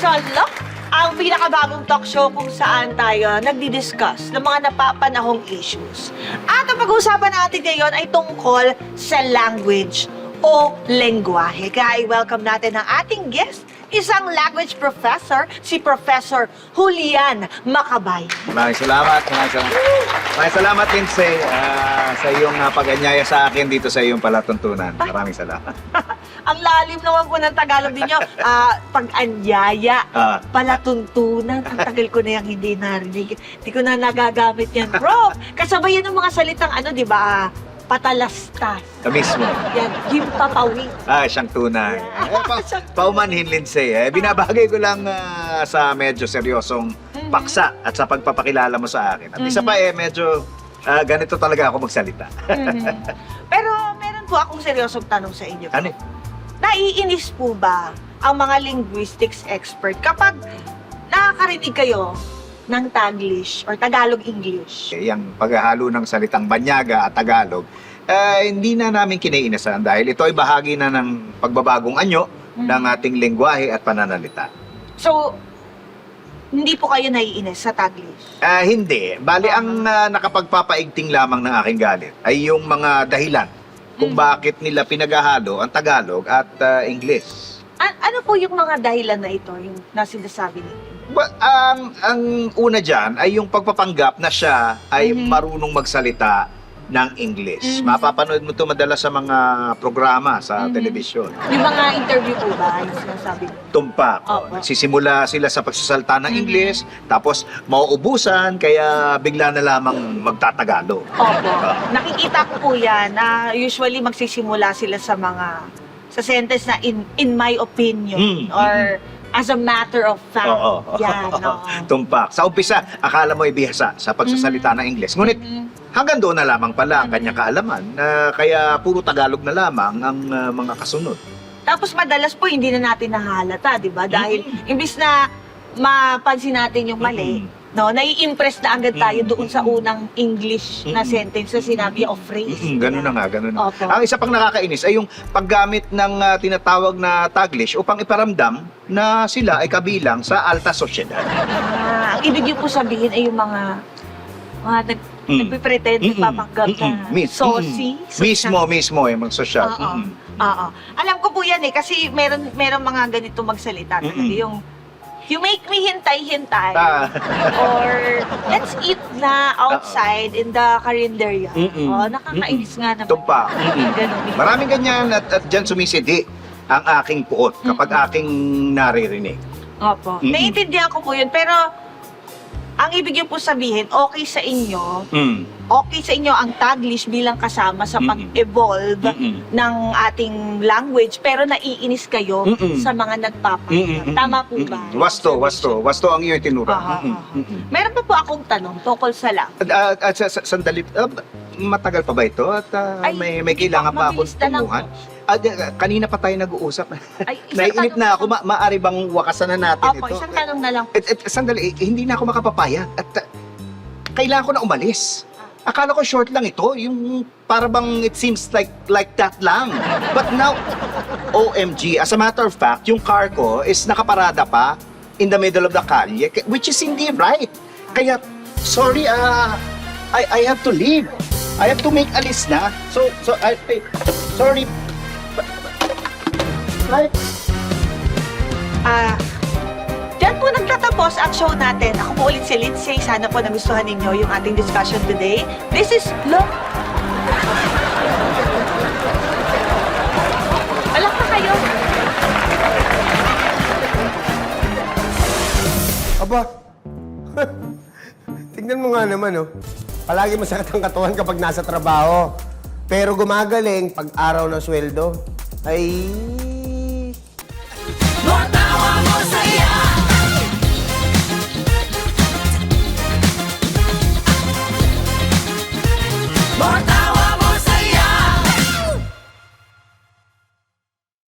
Shala, ang pinakabagong talk show kung saan tayo nagdi-discuss ng mga napapanahong issues. At ang pag-uusapan natin ngayon ay tungkol sa language o lengguwahe. Kaya i-welcome natin ang ating guest, isang language professor, si Professor Julian Macabay. Maraming salamat. Maraming salamat, Lindsay, sa iyong pag-anyaya sa akin dito sa iyong palatuntunan. Maraming salamat. Ang lalim naman po ng Tagalog ninyo. Pag-anyaya, palatuntunan. Ang tagal ko na yung hindi narinig. Hindi ko na nagagamit yan, bro. Kasabay yan ng mga salitang di ba? Patalastas. Mismo. Yan, himpapawing. Siyang tunay. Paumanhin, Lindsay. Binabagay ko lang sa medyo seryosong paksa at sa pagpapakilala mo sa akin. At isa pa medyo ganito talaga ako magsalita. Pero meron po akong seryosong tanong sa inyo. Ano? Naiinis po ba ang mga linguistics expert kapag nakakarinig kayo ng Taglish or Tagalog-English? Yung paghahalo ng salitang Banyaga at Tagalog, hindi na namin kinaiinasan dahil ito ay bahagi na ng pagbabagong anyo ng ating lengguwahe at pananalita. So, hindi po kayo naiinis sa Taglish? Hindi. Bali, ang nakapagpapaigting lamang ng aking galit ay yung mga dahilan kung bakit nila pinaghahalo ang Tagalog at English. Ano po yung mga dahilan na ito, yung nasinasabi niyo? Ang una dyan ay yung pagpapanggap na siya ay marunong magsalita ng English. Mapapanood mo ito madalas sa mga programa sa telebisyon. Yung mga interview po ba, yung sinasabi niyo? Tumpak. Nagsisimula sila sa pagsasalita ng English, tapos mauubusan, kaya bigla na lamang magtatagalo. Opo. Nakikita ko po yan na usually magsisimula sila sa sentence na in my opinion or as a matter of fact. Yan. Tumpak. Sa umpisa, akala mo ibihasa sa pagsasalita ng English. Ngunit hanggang doon na lamang pala ang kanyang kaalaman, kaya puro Tagalog na lamang ang mga kasunod. Tapos madalas po hindi na natin nahalata, di ba? Dahil imbis na mapansin natin yung mali, nai-impress na agad tayo doon sa unang English na sentence na sinabi o phrase. Ganun na nga, ganun na. Opo. Ang isa pang nakakainis ay yung paggamit ng tinatawag na Taglish upang iparamdam na sila ay kabilang sa alta sosyedad. Ang ibig po sabihin ay yung mga nagpipretend, nagpapanggap na saucy. Mismo, yung mga sosyal. Oo. Alam ko po yan kasi meron mga ganito magsalita. Yung you make me hintay-hintay. Or let's eat na outside in the karinderya. Nakakainis nga naman. Tumpa. Maraming ganyan at dyan sumisidi ang aking puot kapag aking naririnig. Opo. Naiintindihan ko po yun. Pero ang ibig yun po sabihin, okay sa inyo ang Taglish bilang kasama sa pag-evolve ng ating language, pero naiinis kayo sa mga nagpapanggap. Tama po ba? Wasto ang iyong tinura. Meron pa po akong tanong tungkol sa language. Sandali, matagal pa ba ito? At may kailangan pa akong tunguhan? Kanina pa tayo nag-uusap. Naiinip na ako. Maaari bang wakasan na natin ito? Opo, isang tanong na lang. Sandali, hindi na ako makapapayag. At kailangan ko na umalis. Akala ko short lang ito. Yung para bang it seems like that lang. But now, OMG, as a matter of fact, yung car ko is nakaparada pa in the middle of the kalye, which is hindi right. Kaya, sorry, I have to leave. I have to make alis na. Sorry. Right. Diyan po nagtatapos ang show natin. Ako po ulit si Lindsay. Sana po nagustuhan ninyo yung ating discussion today. This is Love. Alak na kayo. Aba, tignan mo nga naman, Palagi masakit ang katawan kapag nasa trabaho. Pero gumagaling pag araw ng sweldo. Ay,